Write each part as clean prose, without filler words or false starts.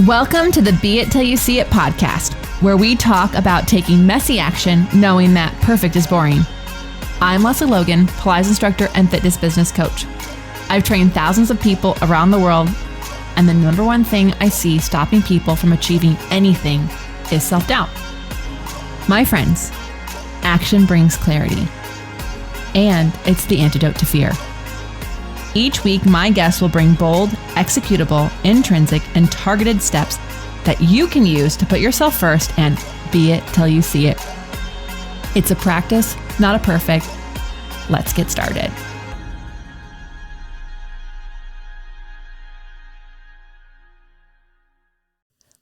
Welcome to the Be It Till You See It podcast, where we talk about taking messy action, knowing that perfect is boring. I'm Lesley Logan, Pilates instructor and fitness business coach. I've trained thousands of people around the world, and the number one thing I see stopping people from achieving anything is self-doubt. My friends, action brings clarity, and it's the antidote to fear. Each week, my guests will bring bold, executable, intrinsic, and targeted steps that you can use to put yourself first and be it till you see it. It's a practice, not a perfect. Let's get started.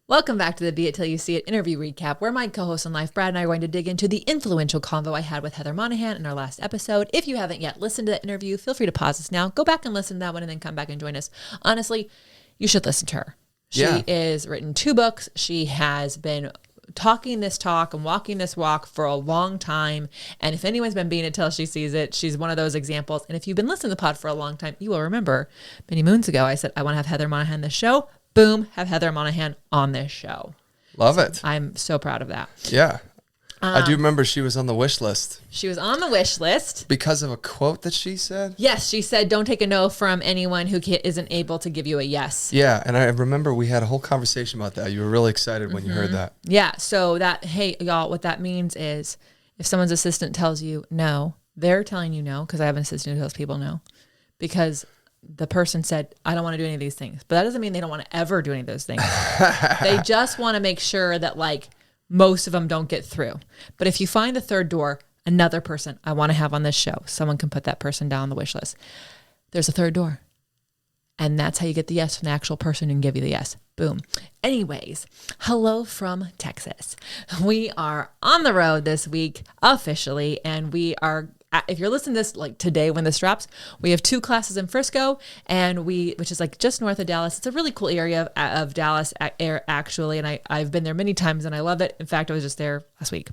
Welcome back to the Be It Till You See It interview recap, where my co-host in life, Brad, and I are going to dig into the influential convo I had with Heather Monahan in our last episode. If you haven't yet listened to that interview, feel free to pause this now, go back and listen to that one, and then come back and join us. Honestly, you should listen to her. She has written 2 books. She has been talking this talk and walking this walk for a long time. And if anyone's been being it till she sees it, she's one of those examples. And if you've been listening to the pod for a long time, you will remember many moons ago, I said, I want to have Heather Monahan on this show. Boom, have Heather Monahan on this show. Love it. I'm so proud of that. Yeah. I do remember she was on the wish list. She was on the wish list. Because of a quote that she said? Yes, she said, don't take a no from anyone who isn't able to give you a yes. Yeah, and I remember we had a whole conversation about that. You were really excited when you heard that. Yeah, so that, hey, y'all, what that means is if someone's assistant tells you no, they're telling you no, because I have an assistant who tells people no, because the person said, I don't want to do any of these things. But that doesn't mean they don't want to ever do any of those things. They just want to make sure that most of them don't get through. But if you find the third door, another person I want to have on this show, someone can put that person down on the wish list. There's a third door. And that's how you get the yes from the actual person who can give you the yes. Boom. Anyways, hello from Texas. We are on the road this week officially, and we are, if you're listening to this today when this drops, we have 2 classes in Frisco, and which is just north of Dallas. It's a really cool area of Dallas actually, and I've been there many times and I love it. In fact, I was just there last week.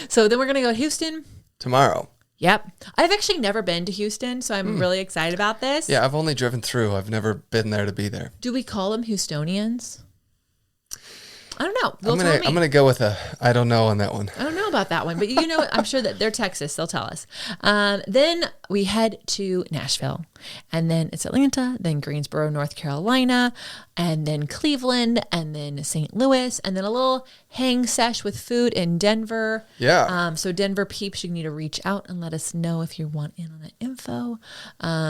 So then we're gonna go to Houston Tomorrow. Yep. I've actually never been to Houston, so I'm really excited about this. Yeah, I've only driven through. I've never been there to be there. Do we call them Houstonians? I don't know. I'm gonna go with I don't know on that one. I don't know about that one, but you know what? I'm sure that they're Texas. They'll tell us. Then we head to Nashville, and then it's Atlanta, then Greensboro, North Carolina, and then Cleveland, and then St. Louis, and then a little hang sesh with food in Denver. Yeah. So Denver peeps, you need to reach out and let us know if you want in on that info,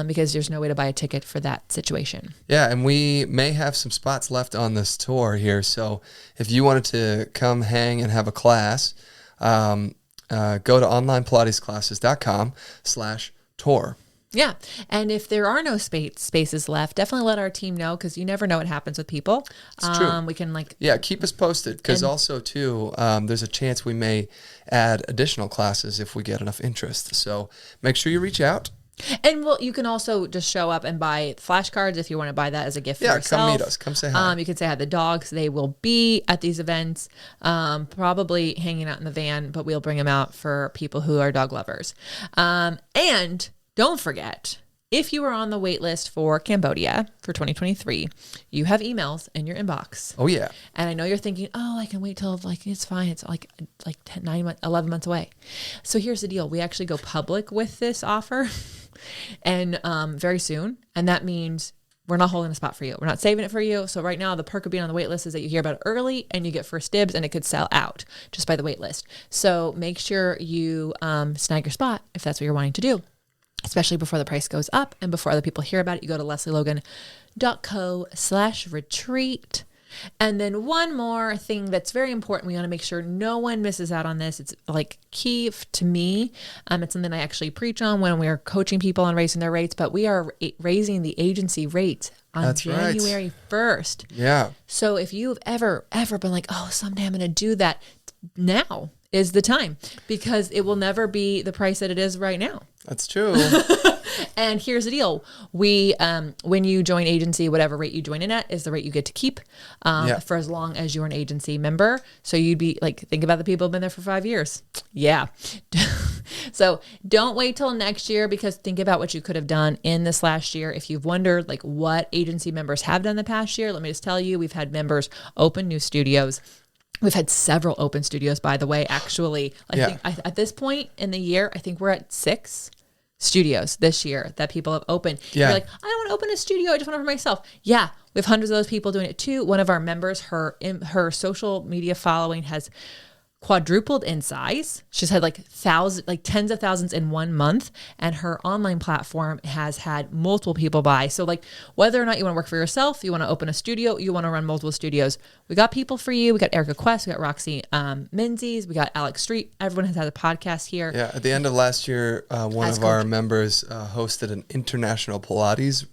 because there's no way to buy a ticket for that situation. Yeah, and we may have some spots left on this tour here, so if you wanted to come hang and have a class, go to onlinepilatesclasses.com/tour. Yeah. And if there are no spaces left, definitely let our team know, because you never know what happens with people. It's true. We can keep us posted, because also too, there's a chance we may add additional classes if we get enough interest. So make sure you reach out. And you can also just show up and buy flashcards if you want to buy that as a gift for yourself. Yeah, come meet us. Come say hi. You can say hi to the dogs. They will be at these events, probably hanging out in the van, but we'll bring them out for people who are dog lovers. And don't forget, if you are on the wait list for Cambodia for 2023, you have emails in your inbox. Oh, yeah. And I know you're thinking, I can wait till it's fine. It's 11 months away. So here's the deal. We actually go public with this offer and very soon. And that means we're not holding a spot for you. We're not saving it for you. So right now, the perk of being on the wait list is that you hear about it early and you get first dibs, and it could sell out just by the wait list. So make sure you snag your spot if that's what you're wanting to do, especially before the price goes up and before other people hear about it. You go to lesleylogan.co/retreat. And then one more thing that's very important. We want to make sure no one misses out on this. It's key to me. It's something I actually preach on when we are coaching people on raising their rates, but we are raising the agency rates on January 1st. Yeah. So if you've ever been someday I'm going to do that, now is the time, because it will never be the price that it is right now. That's true. And here's the deal. We, when you join agency, whatever rate you join in at is the rate you get to keep for as long as you're an agency member. So you'd be think about the people who've been there for 5 years. Yeah. So don't wait till next year, because think about what you could have done in this last year. If you've wondered like what agency members have done the past year, let me just tell you, we've had members open new studios. We've had several open studios, by the way. Actually, I think at this point in the year, I think we're at 6 studios this year that people have opened. Yeah. You're like, I don't want to open a studio. I just want it for myself. Yeah. We have hundreds of those people doing it too. One of our members, her social media following has quadrupled in size. She's had like tens of thousands in 1 month, and her online platform has had multiple people buy. So like whether or not you want to work for yourself, you want to open a studio, you want to run multiple studios, we got people for you. We got Erica Quest, we got Roxy Menzies, we got Alex Street. Everyone has had a podcast here. Yeah. At the end of last year, one of our members hosted an international Pilates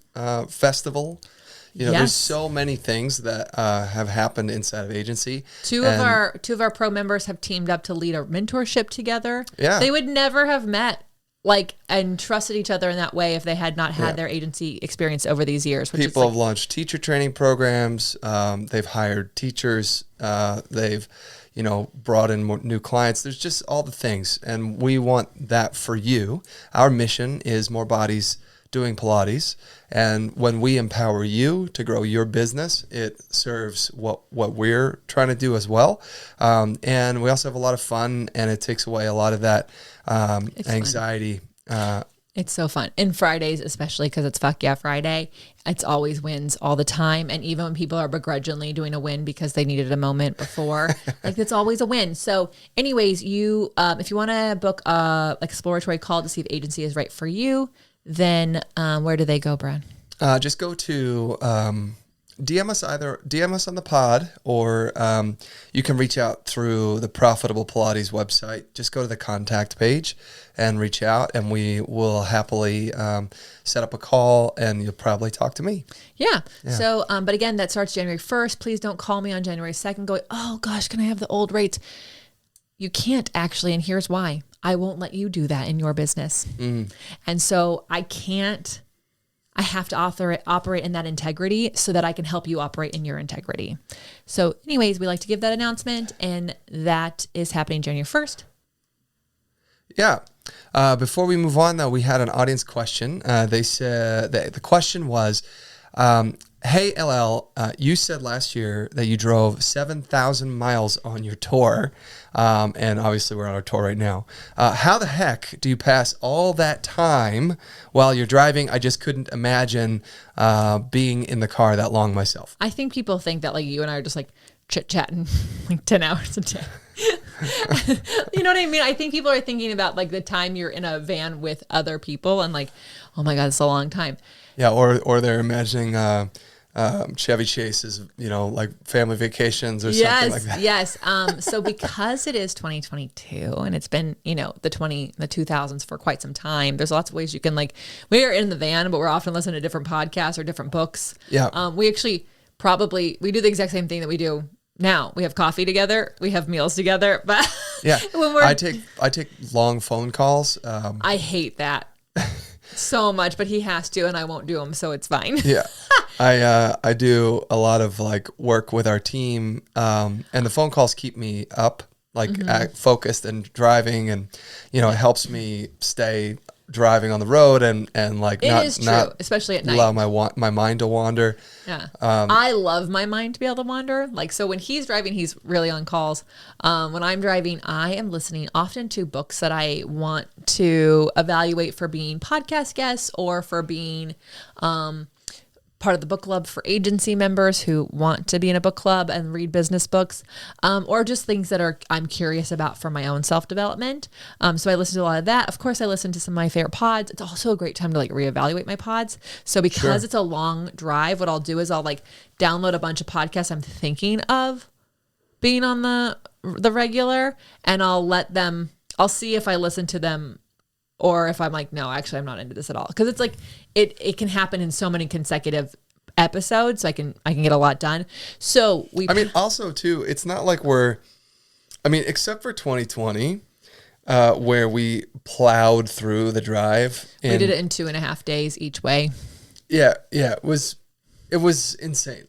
festival. You know, there's so many things that have happened inside of agency. Two of our pro members have teamed up to lead a mentorship together. Yeah. They would never have met and trusted each other in that way if they had not had their agency experience over these years. People have launched teacher training programs. They've hired teachers. They've, brought in more new clients. There's just all the things. And we want that for you. Our mission is more bodies doing Pilates. And when we empower you to grow your business, it serves what we're trying to do as well. And we also have a lot of fun, and it takes away a lot of that anxiety. It's so fun. And Fridays, especially because it's Fuck Yeah Friday, it's always wins all the time. And even when people are begrudgingly doing a win because they needed a moment before, it's always a win. So anyways, you if you want to book a exploratory call to see if agency is right for you, then where do they go, Brad? Just go to DM us on the pod, or you can reach out through the Profitable Pilates website. Just go to the contact page and reach out, and we will happily set up a call, and you'll probably talk to me. Yeah. So, but again, that starts January 1st. Please don't call me on January 2nd going, oh gosh, can I have the old rates? You can't actually, and here's why. I won't let you do that in your business. And so I have to operate in that integrity so that I can help you operate in your integrity. So anyways, we like to give that announcement, and that is happening January 1st. Yeah. Before we move on, though, we had an audience question. They said the question was, hey, LL, you said last year that you drove 7,000 miles on your tour. And obviously we're on our tour right now. How the heck do you pass all that time while you're driving? I just couldn't imagine being in the car that long myself. I think people think that you and I are just chit-chatting 10 hours a day. You know what I mean? I think people are thinking about the time you're in a van with other people and oh my God, it's a long time. Yeah, or they're imagining Chevy Chase's, family vacations or something like that. Yes. So because it is 2022 and it's been, the 2000s for quite some time, there's lots of ways you can we are in the van, but we're often listening to different podcasts or different books. Yeah. We actually we do the exact same thing that we do now. We have coffee together. We have meals together. But yeah, I take long phone calls. I hate that. So much, but he has to, and I won't do them, so it's fine. Yeah, I do a lot of work with our team, and the phone calls keep me up, focused and driving, and it helps me stay driving on the road and not especially at night, allow my mind to wander. Yeah. I love my mind to be able to wander. So when he's driving, he's really on calls. When I'm driving, I am listening often to books that I want to evaluate for being podcast guests or for being part of the book club for agency members who want to be in a book club and read business books, or just things that I'm curious about for my own self-development. So I listen to a lot of that. Of course, I listen to some of my favorite pods. It's also a great time to reevaluate my pods. So because it's a long drive, what I'll do is I'll download a bunch of podcasts I'm thinking of being on the regular, and I'll see if I listen to them or if I'm no, actually I'm not into this at all. Because it's it can happen in so many consecutive episodes. So I can get a lot done. So also too, it's not except for 2020, where we plowed through the drive. We did it in 2.5 days each way. Yeah. It was insane.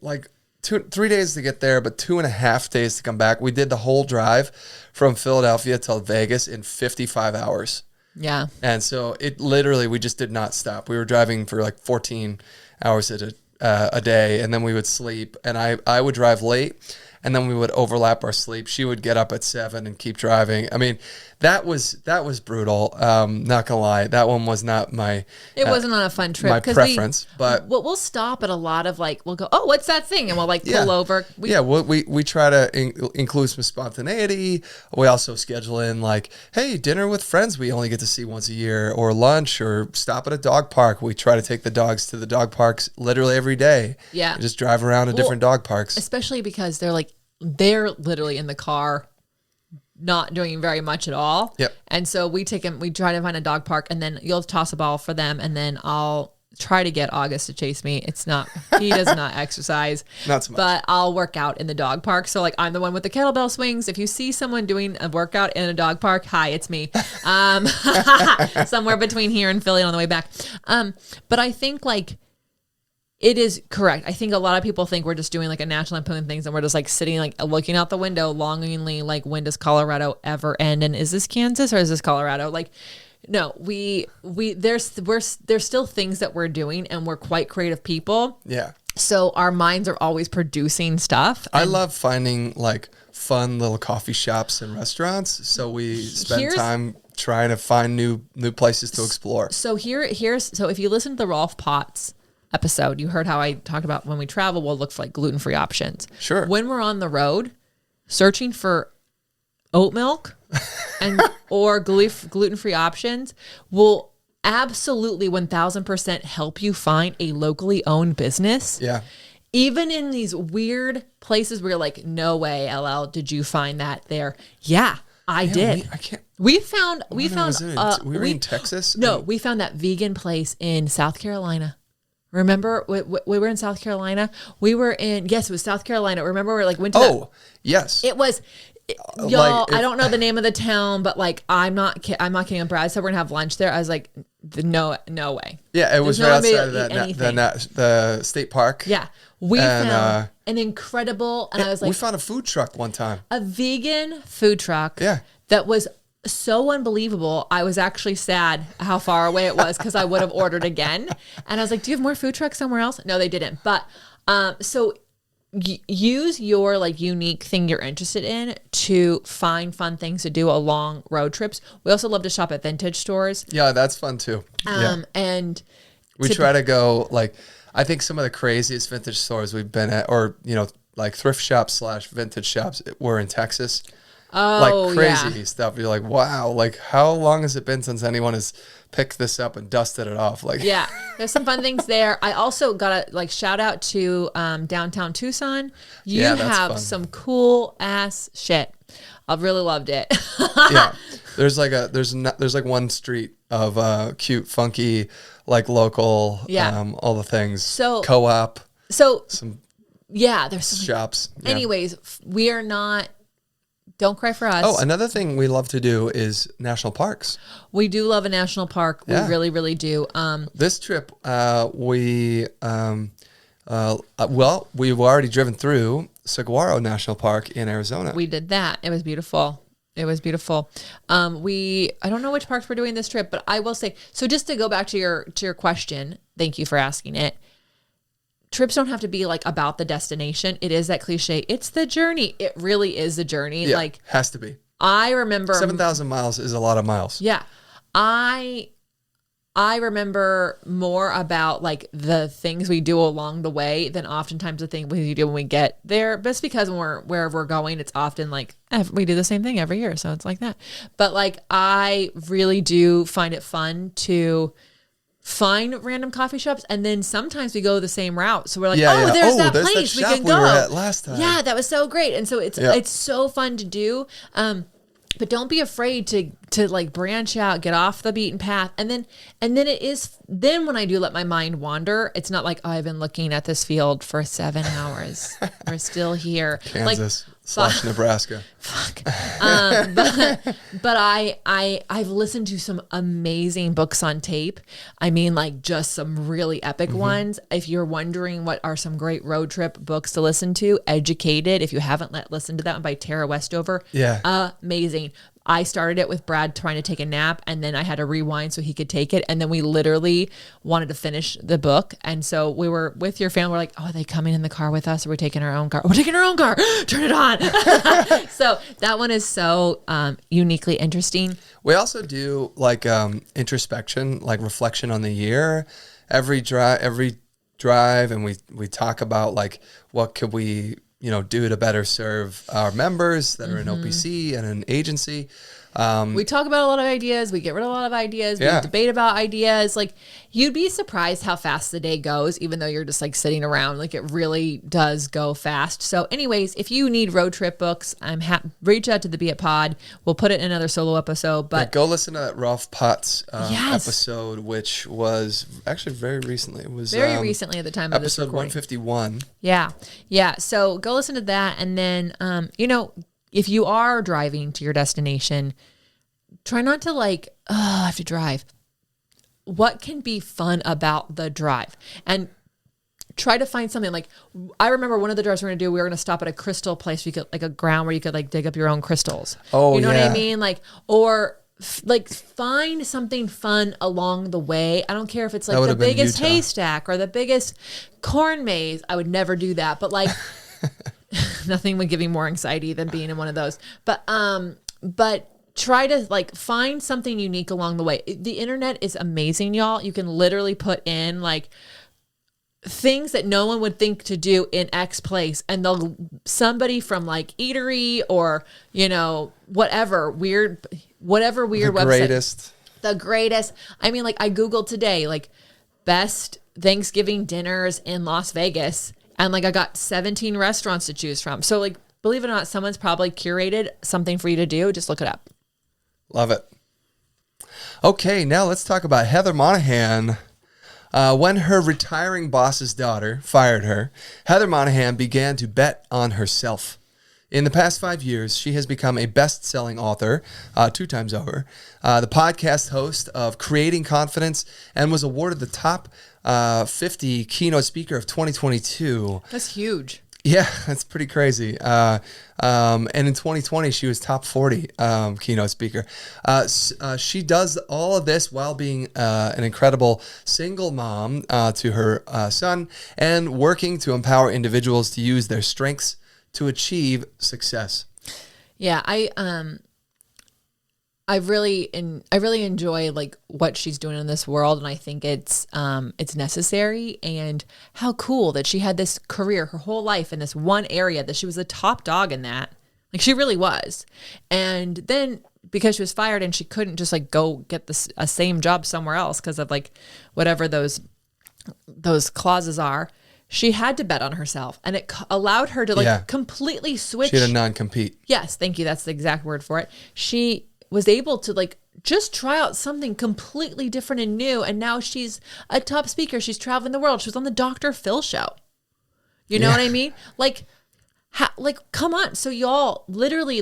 3 days to get there, but 2.5 days to come back. We did the whole drive from Philadelphia to Vegas in 55 hours. Yeah. And so it literally, we just did not stop. We were driving for like 14 hours a day, and then we would sleep, and I would drive late, and then we would overlap our sleep. She would get up at 7 and keep driving. I mean, that was brutal. Not gonna lie, that one was not my. It wasn't on a fun trip. My preference, but we'll stop at a lot of like, we'll go, oh, what's that thing, and we'll like pull over. We try to include some spontaneity. We also schedule in like, hey, dinner with friends we only get to see once a year, or lunch, or stop at a dog park. We try to take the dogs to the dog parks literally every day. Yeah, just drive around to different dog parks, especially because they're literally in the car, not doing very much at all. Yep. And so we try to find a dog park, and then you'll toss a ball for them, and then I'll try to get August to chase me. He does not exercise. Not so much. But I'll work out in the dog park. So like, I'm the one with the kettlebell swings. If you see someone doing a workout in a dog park, hi, it's me. Somewhere between here and Philly on the way back. But I think like, it is correct. I think a lot of people think we're just doing like a National Lampoon things, and we're just like sitting like looking out the window longingly, like, when does Colorado ever end? And is this Kansas or is this Colorado? Like, no, there's still things that we're doing, and we're quite creative people. Yeah. So our minds are always producing stuff. I love finding like fun little coffee shops and restaurants. So we spend time trying to find new places to explore. So so if you listen to the Rolf Potts episode, you heard how I talked about when we travel, we'll look for like gluten-free options. Sure. When we're on the road, searching for oat milk or gluten-free options will absolutely 1000% help you find a locally owned business. Yeah. Even in these weird places where you're like, no way, LL, did you find that there? Yeah, I did. We were in Texas. No, we found that vegan place in South Carolina. Remember, we were in South Carolina. We were in, yes, it was South Carolina. Remember, we like went to. Oh, yes. It was, y'all. I don't know the name of the town, but like, I'm not kidding. Brad said we're gonna have lunch there. I was like, no way. Yeah, it was right outside of the state park. Yeah, we found an incredible, and I was like, we found a food truck one time. A vegan food truck. Yeah, that was so unbelievable. I was actually sad how far away it was, because I would have ordered again. And I was like, do you have more food trucks somewhere else? No, they didn't. But so use your like unique thing you're interested in to find fun things to do along road trips. We also love to shop at vintage stores. Yeah, that's fun too. And we try to go like, I think some of the craziest vintage stores we've been at, or like thrift shops / vintage shops, were in Texas. Oh, like crazy stuff. You're like, wow, like how long has it been since anyone has picked this up and dusted it off? Like, yeah, there's some fun things there. I also got a like shout out to downtown Tucson. You have fun. Some cool ass shit. I've really loved it. Yeah, there's like one street of cute, funky, like local, all the things. So co-op. So some there's some shops. Yeah. Anyways, we are not. Don't cry for us. Oh, another thing we love to do is national parks. We do love a national park. We really, really do. This trip, we've already driven through Saguaro National Park in Arizona. We did that. It was beautiful. I don't know which parks we're doing this trip, but I will say, so just to go back to your question, thank you for asking it. Trips don't have to be like about the destination. It is that cliche. It's the journey. It really is the journey. Yeah, like has to be. I remember 7,000 miles is a lot of miles. Yeah. I remember more about like the things we do along the way than oftentimes the thing we do when we get there. But it's because wherever we're going, it's often like we do the same thing every year. So it's like that. But like, I really do find it fun to find random coffee shops, and then sometimes we go the same route. So we're like, there's that place we can go. We were at last time. Yeah, that was so great. And so it's so fun to do. But don't be afraid to like branch out, get off the beaten path. And then when I do let my mind wander, it's not like, oh, I've been looking at this field for 7 hours. We're still here. Kansas / Nebraska. Fuck. But I've listened to some amazing books on tape. I mean, like just some really epic ones. If you're wondering what are some great road trip books to listen to, Educated. If you haven't listened to that one by Tara Westover. Yeah. Amazing. I started it with Brad trying to take a nap, and then I had to rewind so he could take it. And then we literally wanted to finish the book. And so we were with your family. We're like, oh, are they coming in the car with us? Or are we taking our own car? We're taking our own car. Turn it on. So that one is so uniquely interesting. We also do like introspection, like reflection on the year, every drive, and we talk about like what could we do to better serve our members that are in OPC and an agency. We talk about a lot of ideas. We get rid of a lot of ideas. We debate about ideas. Like, you'd be surprised how fast the day goes, even though you're just like sitting around. Like, it really does go fast. So anyways, if you need road trip books, reach out to the Beit Pod. We'll put it in another solo episode. But go listen to that Ralph Potts episode, which was actually very recently. It was very recently at the time of this episode recording. 151. Yeah. So go listen to that. And then, if you are driving to your destination, try not to I have to drive. What can be fun about the drive? And try to find something I remember one of the drives we were going to stop at a crystal place where you could, like a ground where you could dig up your own crystals. Oh, you know what I mean? Find something fun along the way. I don't care if it's the biggest haystack or the biggest corn maze. I would never do that. But nothing would give me more anxiety than being in one of those. But try to find something unique along the way. The internet is amazing, y'all. You can literally put in things that no one would think to do in X place, and somebody from eatery or whatever weird website. The greatest. I mean, I Googled today best Thanksgiving dinners in Las Vegas. And I got 17 restaurants to choose from. So believe it or not, someone's probably curated something for you to do. Just look it up. Love it. Okay, now let's talk about Heather Monahan. When her retiring boss's daughter fired her, Heather Monahan began to bet on herself. In the past 5 years, she has become a best-selling author 2 times over, the podcast host of Creating Confidence, and was awarded the top 50 keynote speaker of 2022. That's huge. Yeah, that's pretty crazy. And in 2020, she was top 40 keynote speaker. She does all of this while being an incredible single mom to her son and working to empower individuals to use their strengths to achieve success. Yeah, I really enjoy what she's doing in this world, and I think it's necessary. And how cool that she had this career her whole life in this one area, that she was the top dog in that. She really was. And then because she was fired and she couldn't just go get a same job somewhere else because of whatever those clauses are, she had to bet on herself, and it allowed her to completely switch. She had a non-compete. Yes, thank you. That's the exact word for it. She was able to just try out something completely different and new, and now she's a top speaker. She's traveling the world. She was on the Dr. Phil show. You know what I mean? Come on. So y'all literally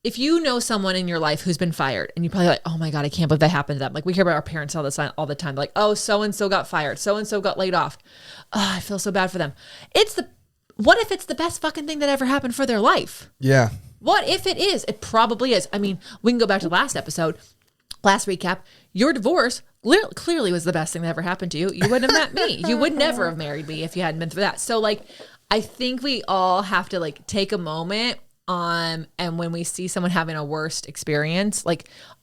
if you know someone in your life who's been fired, and you're probably oh my God, I can't believe that happened to them. We hear about our parents all the time. Oh, so-and-so got fired. So-and-so got laid off. Oh, I feel so bad for them. What if it's the best fucking thing that ever happened for their life? Yeah. What if it is? It probably is. I mean, we can go back to the last episode, last recap. Your divorce clearly was the best thing that ever happened to you. You wouldn't have met me. You would never have married me if you hadn't been through that. So I think we all have to take a moment and when we see someone having a worst experience,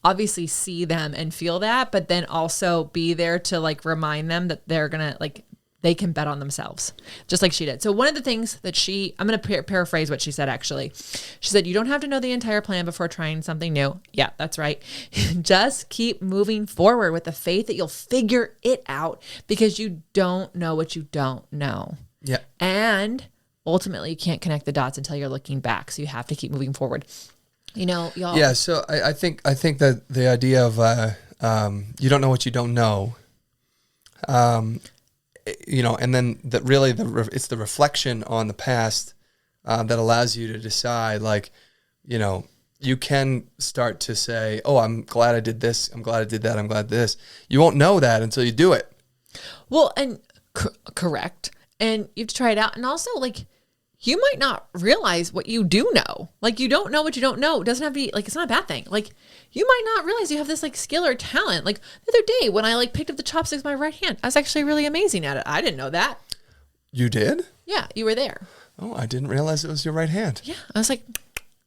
obviously see them and feel that, but then also be there to remind them that they're gonna they can bet on themselves, just like she did. So one of the things that I'm going to paraphrase what she said, actually. She said, you don't have to know the entire plan before trying something new. Yeah, that's right. Just keep moving forward with the faith that you'll figure it out, because you don't know what you don't know. Yeah. And ultimately you can't connect the dots until you're looking back. So you have to keep moving forward. Y'all. Yeah. So I think that the idea of, you don't know what you don't know, and then that really it's the reflection on the past that allows you to decide, you can start to say, oh, I'm glad I did this. I'm glad I did that. I'm glad I did this. You won't know that until you do it. Well, and correct. And you have to try it out. And also you might not realize what you do know. Like, you don't know what you don't know. It doesn't have to be, like, it's not a bad thing. Like, you might not realize you have this, like, skill or talent. Like, the other day when I, like, picked up the chopsticks with my right hand, I was actually really amazing at it. I didn't know that. You did? Yeah, you were there. Oh, I didn't realize it was your right hand. Yeah, I was like,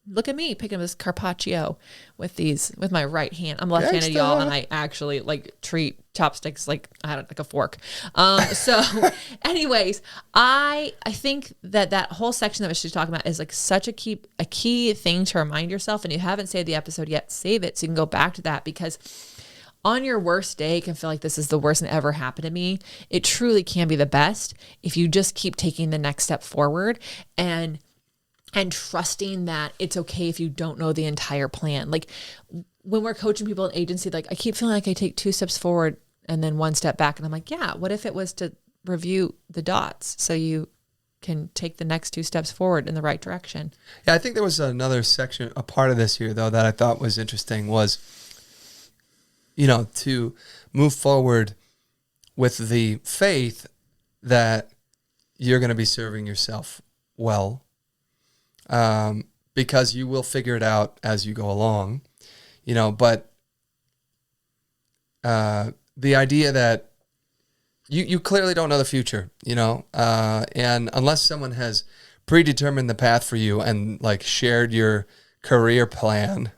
look at me picking up this carpaccio with my right hand. I'm left-handed, y'all, and I actually like treat chopsticks like a fork. So anyways, I think that whole section that she's talking about is like such a key thing to remind yourself. And you haven't saved the episode yet, save it so you can go back to that, because on your worst day, it can feel like this is the worst that ever happened to me. It truly can be the best if you just keep taking the next step forward and trusting that it's okay if you don't know the entire plan. Like when we're coaching people in agency, like I keep feeling like I take 2 steps forward and then 1 step back. And I'm like, yeah, what if it was to review the dots so you can take the next 2 steps forward in the right direction? Yeah, I think there was another section, a part of this here though, that I thought was interesting was, to move forward with the faith that you're going to be serving yourself well, because you will figure it out as you go along, but the idea that you clearly don't know the future, and unless someone has predetermined the path for you and like shared your career plan,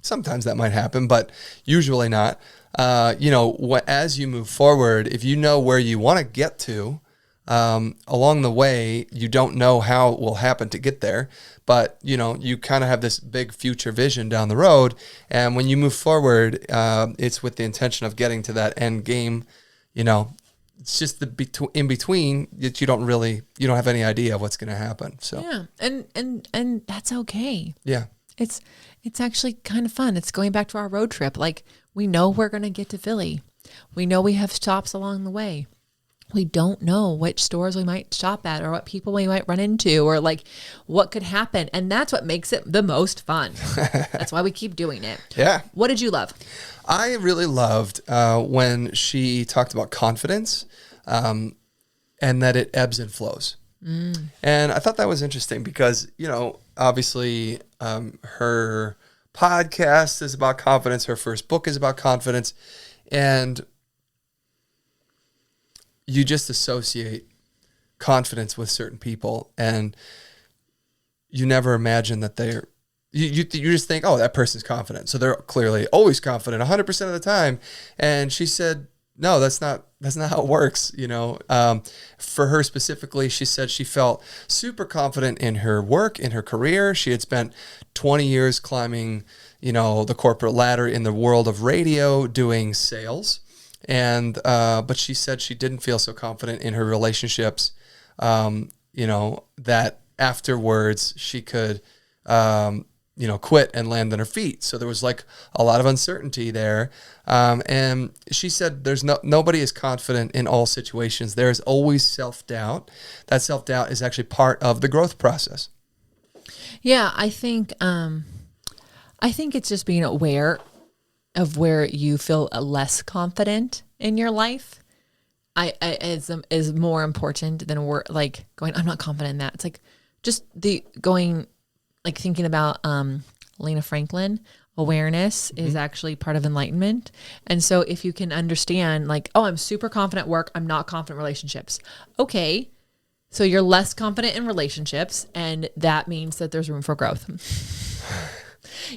sometimes that might happen, but usually not. As you move forward, if you know where you want to get to, along the way, you don't know how it will happen to get there, but you kind of have this big future vision down the road. And when you move forward, it's with the intention of getting to that end game. It's just the in between that you don't have any idea of what's going to happen. So yeah, and that's okay. Yeah. It's actually kind of fun. It's going back to our road trip. Like, we know we're going to get to Philly. We know we have stops along the way. We don't know which stores we might shop at or what people we might run into or like what could happen. And that's what makes it the most fun. That's why we keep doing it. Yeah. What did you love? I really loved when she talked about confidence and that it ebbs and flows. And I thought that was interesting because, obviously her podcast is about confidence. Her first book is about confidence. And you just associate confidence with certain people and you never imagine that you just think, oh, that person's confident. So they're clearly always confident 100% of the time. And she said, no, that's not how it works. For her specifically, she said she felt super confident in her work, in her career. She had spent 20 years climbing, the corporate ladder in the world of radio doing sales. And, but she said she didn't feel so confident in her relationships, that afterwards she could, quit and land on her feet. So there was like a lot of uncertainty there. And she said nobody is confident in all situations. There is always self-doubt. That self-doubt is actually part of the growth process. Yeah, I think it's just being aware of where you feel less confident in your life. Is more important than going, I'm not confident in that. It's like just thinking about Lena Franklin, awareness is actually part of enlightenment. And so if you can understand I'm super confident at work, I'm not confident in relationships. Okay. So you're less confident in relationships and that means that there's room for growth.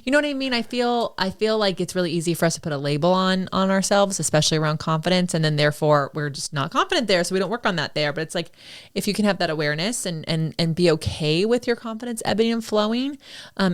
You know what I mean? I feel like it's really easy for us to put a label on ourselves, especially around confidence. And then therefore we're just not confident there. So we don't work on that there. But it's like, if you can have that awareness and be okay with your confidence ebbing and flowing,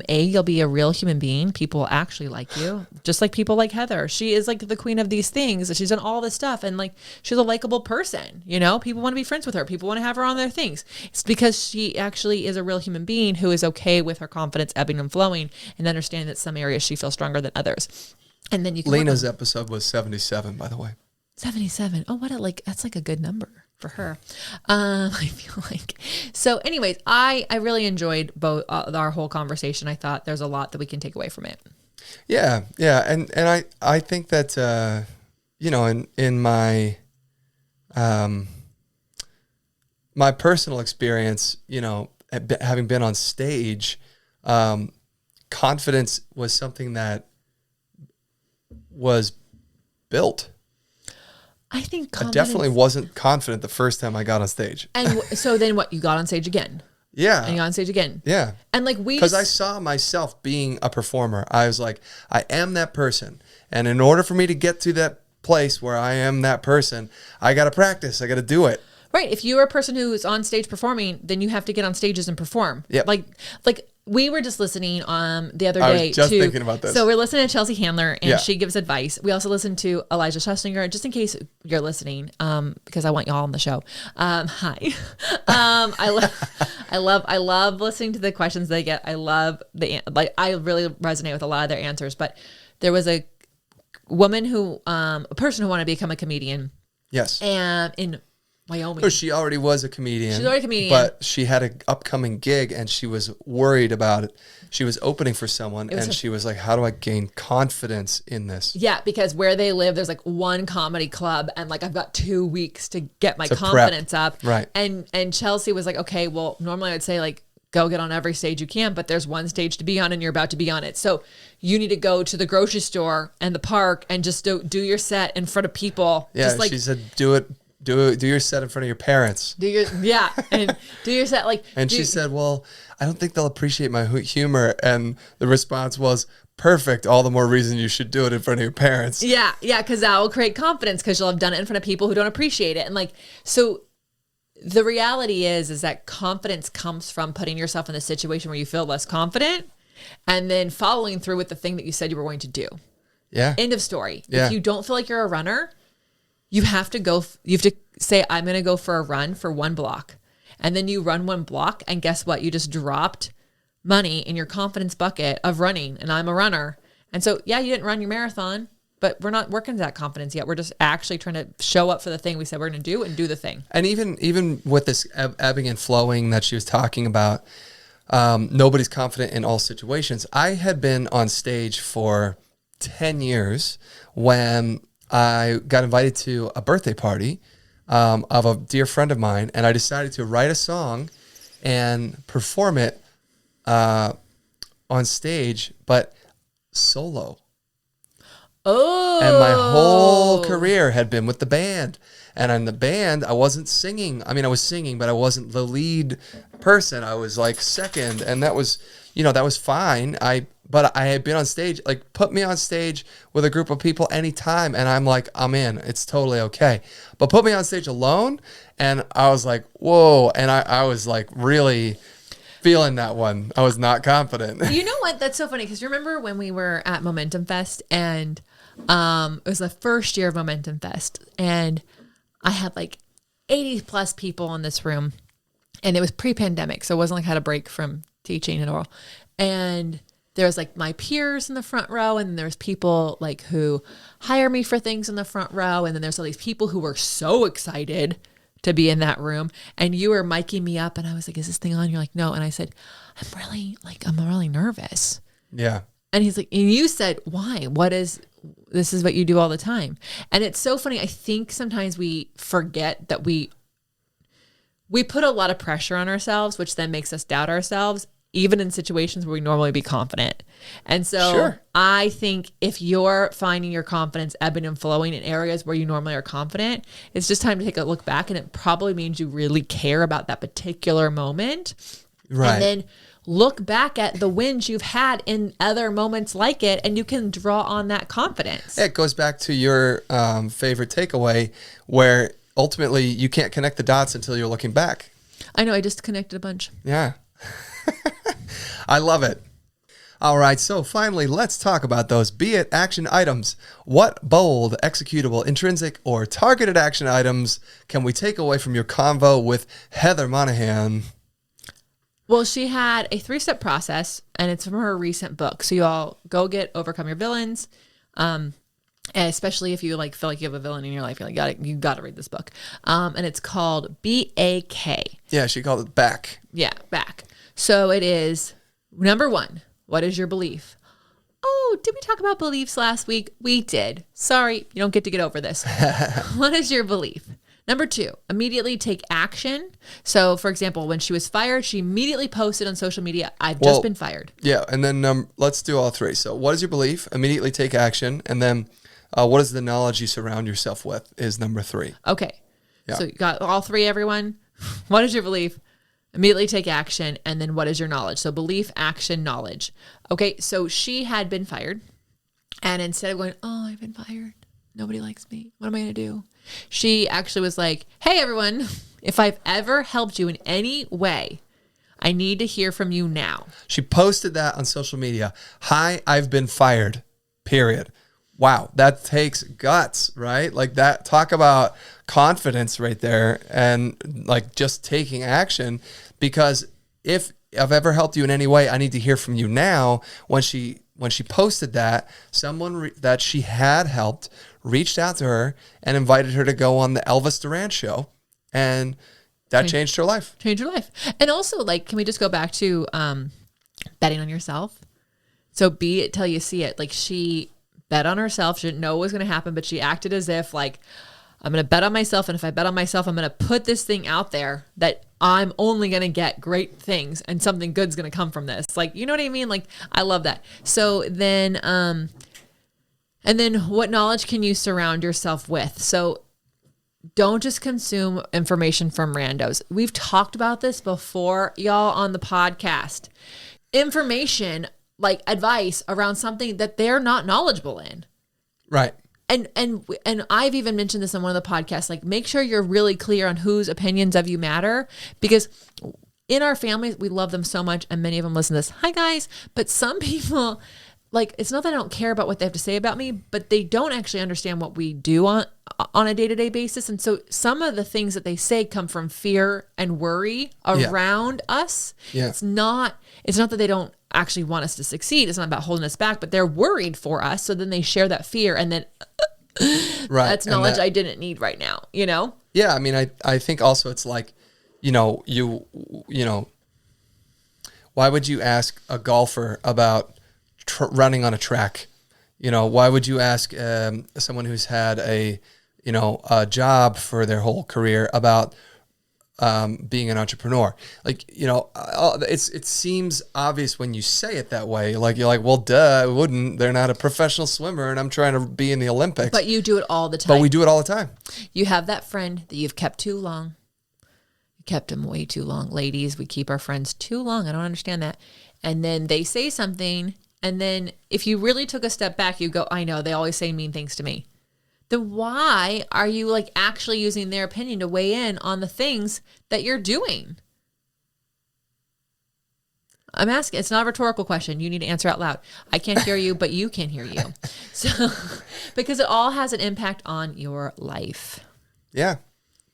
you'll be a real human being. People will actually like you, just like people like Heather. She is like the queen of these things. She's done all this stuff. And she's a likable person, people want to be friends with her. People want to have her on their things. It's because she actually is a real human being who is okay with her confidence ebbing and flowing and understanding that some areas she feels stronger than others. And then you can Lena's episode was 77, by the way. 77. Oh, that's like a good number for her. I feel like. So anyways, I really enjoyed both our whole conversation. I thought there's a lot that we can take away from it. Yeah. Yeah. And I think that, in my, my personal experience, having been on stage, confidence was something that was built. I think I definitely wasn't confident the first time I got on stage. And so then what? You got on stage again. Yeah. And you got on stage again. Yeah. And because I saw myself being a performer. I was like, I am that person. And in order for me to get to that place where I am that person, I got to practice. I got to do it. Right. If you're a person who is on stage performing, then you have to get on stages and perform. Yeah. Like we were just listening the other day. I was just thinking about this. So we're listening to Chelsea Handler, and Yeah. she gives advice. We also listen to Elijah Schlesinger, just in case you're listening, because I want y'all on the show. Hi. I love listening to the questions they get. I love I really resonate with a lot of their answers. But there was a woman a person who wanted to become a comedian. Yes. And in Wyoming. So she already was a comedian. She's already a comedian. But she had an upcoming gig and she was worried about it. She was opening for someone and she was like, how do I gain confidence in this? Yeah, because where they live, there's like one comedy club and like I've got 2 weeks to get my To confidence prep. up. Right. And Chelsea was like, okay, well, normally I'd say like, go get on every stage you can, but there's one stage to be on and you're about to be on it. So you need to go to the grocery store and the park and just do your set in front of people. Yeah, just like, she said, do your set in front of your parents. and do your set like. And she said, well, I don't think they'll appreciate my humor. And the response was, perfect. All the more reason you should do it in front of your parents. Yeah, because that will create confidence because you'll have done it in front of people who don't appreciate it. And like, so the reality is that confidence comes from putting yourself in a situation where you feel less confident and then following through with the thing that you said you were going to do. Yeah. End of story. Yeah. If you don't feel like you're a runner, you have to say, I'm going to go for a run for 1 block. And then you run 1 block and guess what? You just dropped money in your confidence bucket of running and I'm a runner. And so, yeah, you didn't run your marathon, but we're not working to that confidence yet. We're just actually trying to show up for the thing we said we're going to do and do the thing. And even with this ebbing and flowing that she was talking about, nobody's confident in all situations. I had been on stage for 10 years when I got invited to a birthday party of a dear friend of mine, and I decided to write a song and perform it on stage, but solo. Oh. And my whole career had been with the band. And in the band, I wasn't singing. I mean, I was singing, but I wasn't the lead person. I was like second. And that was, that was fine. But I had been on stage, like put me on stage with a group of people anytime. And I'm like, I'm in. It's totally okay. But put me on stage alone. And I was like, whoa. And I was like really feeling that one. I was not confident. You know what? That's so funny. Because you remember when we were at Momentum Fest and it was the first year of Momentum Fest. And I had like 80 plus people in this room and it was pre-pandemic. So it wasn't like I had a break from teaching at all. And there was like my peers in the front row. And then there's people like who hire me for things in the front row. And then there's all these people who were so excited to be in that room. And you were miking me up and I was like, is this thing on? You're like, no. And I said, I'm really nervous. Yeah. And he's like, and you said, why? This is what you do all the time. And it's so funny. I think sometimes we forget that we put a lot of pressure on ourselves, which then makes us doubt ourselves, even in situations where we normally be confident. And so Sure. I think if you're finding your confidence ebbing and flowing in areas where you normally are confident, it's just time to take a look back. And it probably means you really care about that particular moment. Right. And then look back at the wins you've had in other moments like it, and you can draw on that confidence. It goes back to your favorite takeaway where ultimately you can't connect the dots until you're looking back. I know, I just connected a bunch. Yeah. I love it. All right, so finally, let's talk about those beit action items. What bold, executable, intrinsic, or targeted action items can we take away from your convo with Heather Monahan? Well, she had a 3-step process, and it's from her recent book. So you all go get Overcome Your Villains, and especially if you feel like you have a villain in your life, you got to read this book. And it's called BAK. Yeah, she called it back. Yeah, back. So it is, number 1, what is your belief? Oh, did we talk about beliefs last week? We did. Sorry, you don't get to get over this. What is your belief? Number 2, immediately take action. So, for example, when she was fired, she immediately posted on social media, I've just been fired. Yeah, and then let's do all 3. So what is your belief? Immediately take action. And then what is the knowledge you surround yourself with is number 3. Okay. Yeah. So you got all 3, everyone. What is your belief? Immediately take action. And then what is your knowledge? So belief, action, knowledge. Okay, so she had been fired. And instead of going, oh, I've been fired, nobody likes me, what am I going to do? She actually was like, hey, everyone, if I've ever helped you in any way, I need to hear from you now. She posted that on social media. Hi, I've been fired, period. Wow, that takes guts, right? Like that, talk about confidence right there and like just taking action, because if I've ever helped you in any way, I need to hear from you now. When she posted that, someone that she had helped reached out to her and invited her to go on the Elvis Duran show, and that changed her life. Changed her life. And also, like, can we just go back to betting on yourself? So be it till you see it. Like, she bet on herself. She didn't know what was going to happen, but she acted as if, like, I'm going to bet on myself. And if I bet on myself, I'm going to put this thing out there that I'm only going to get great things and something good's going to come from this. Like, you know what I mean? Like, I love that. So then, and then what knowledge can you surround yourself with? So don't just consume information from randos. We've talked about this before, y'all, on the podcast. Information, like advice around something that they're not knowledgeable in. Right. And I've even mentioned this on one of the podcasts, like make sure you're really clear on whose opinions of you matter, because in our families, we love them so much. And many of them listen to this. Hi guys. But some people, like, it's not that I don't care about what they have to say about me, but they don't actually understand what we do on a day-to-day basis. And so some of the things that they say come from fear and worry around us. Yeah. It's not that they don't actually want us to succeed. It's not about holding us back, but they're worried for us. So then they share that fear, and then right. That's knowledge I didn't need right now, you know? Yeah. I mean, I think also it's like, you know, why would you ask a golfer about running on a track? You know, why would you ask someone who's had a job for their whole career about being an entrepreneur? Like, you know, it seems obvious when you say it that way. Like, you're like, well, duh, I wouldn't. They're not a professional swimmer, and I'm trying to be in the Olympics. But you do it all the time. But we do it all the time. You have that friend that you've kept too long. You kept them way too long. Ladies, we keep our friends too long. I don't understand that. And then they say something, and then if you really took a step back, you go, I know, they always say mean things to me. Then why are you like actually using their opinion to weigh in on the things that you're doing? I'm asking. It's not a rhetorical question. You need to answer out loud. I can't hear you, but you can hear you. So, because it all has an impact on your life. Yeah,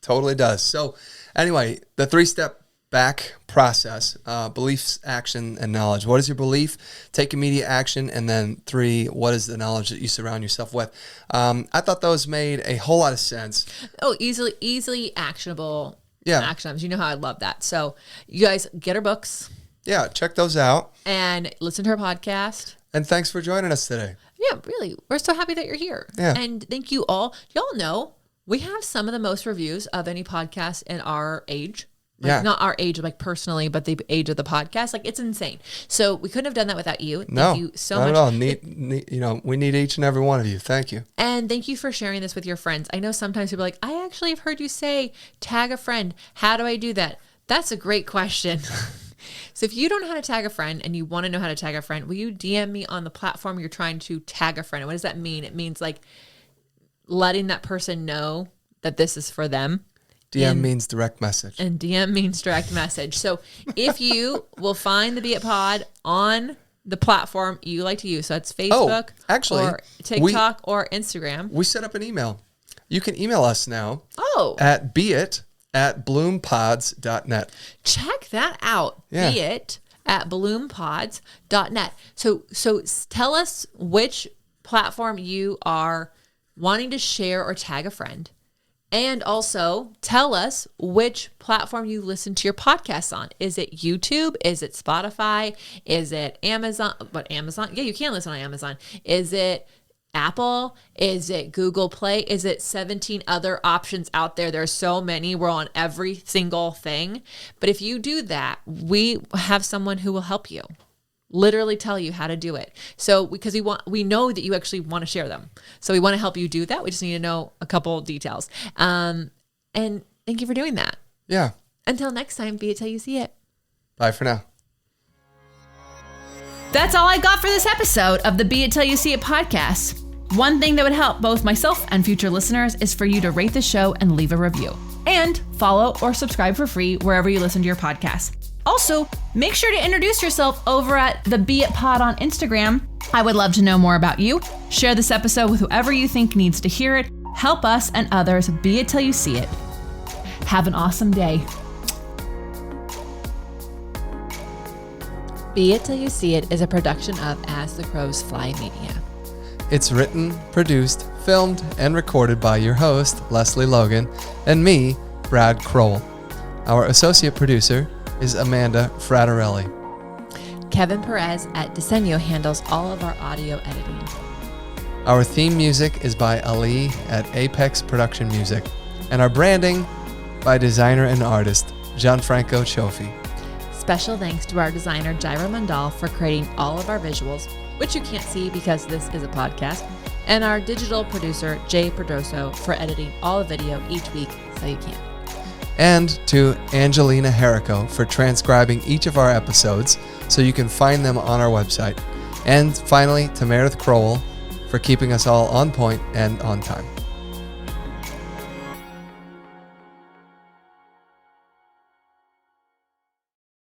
totally does. So anyway, the 3-step back process, beliefs, action, and knowledge. What is your belief? Take immediate action. And then 3, what is the knowledge that you surround yourself with? I thought those made a whole lot of sense. Oh, easily actionable action items. You know how I love that. So you guys get our books. Yeah, check those out. And listen to her podcast. And thanks for joining us today. Yeah, really. We're so happy that you're here. Yeah. And thank you all. Y'all know we have some of the most reviews of any podcast in our age. Like, not our age, like personally, but the age of the podcast. Like, it's insane. So we couldn't have done that without you. Thank you so much. Not at all. We need each and every one of you. Thank you. And thank you for sharing this with your friends. I know sometimes people are like, I actually have heard you say, tag a friend. How do I do that? That's a great question. So if you don't know how to tag a friend and you want to know how to tag a friend, will you DM me on the platform you're trying to tag a friend? And what does that mean? It means like letting that person know that this is for them. DM means direct message. And DM means direct message. So if you will find the Beit Pod on the platform you like to use, so it's Facebook, or TikTok, or Instagram. We set up an email. You can email us now at beit@bloompods.net. Check that out. Yeah. beit@bloompods.net. So tell us which platform you are wanting to share or tag a friend. And also tell us which platform you listen to your podcasts on. Is it YouTube? Is it Spotify? Is it Amazon? What, Amazon? Yeah, you can listen on Amazon. Is it Apple? Is it Google Play? Is it 17 other options out there? There's so many. We're on every single thing. But if you do that, we have someone who will help you, literally tell you how to do it. So because we know that you actually want to share them. So we want to help you do that. We just need to know a couple details. And thank you for doing that. Yeah. Until next time, be it till you see it. Bye for now. That's all I got for this episode of the Be It Till You See It podcast. One thing that would help both myself and future listeners is for you to rate the show and leave a review. And follow or subscribe for free wherever you listen to your podcast. Also, make sure to introduce yourself over at the Be It Pod on Instagram. I would love to know more about you. Share this episode with whoever you think needs to hear it. Help us and others be it till you see it. Have an awesome day. Be It Till You See It is a production of As the Crows Fly Media. It's written, produced, filmed, and recorded by your host, Lesley Logan, and me, Brad Crowell. Our associate producer is Amanda Fraterelli. Kevin Perez at Diseño handles all of our audio editing. Our theme music is by Ali at Apex Production Music, and our branding by designer and artist Gianfranco Cioffi. Special thanks to our designer Jaira Mandal for creating all of our visuals, which you can't see because this is a podcast, and our digital producer Jay Perdoso for editing all the video each week so you can. And to Angelina Herrico for transcribing each of our episodes so you can find them on our website. And finally to Meredith Crowell for keeping us all on point and on time.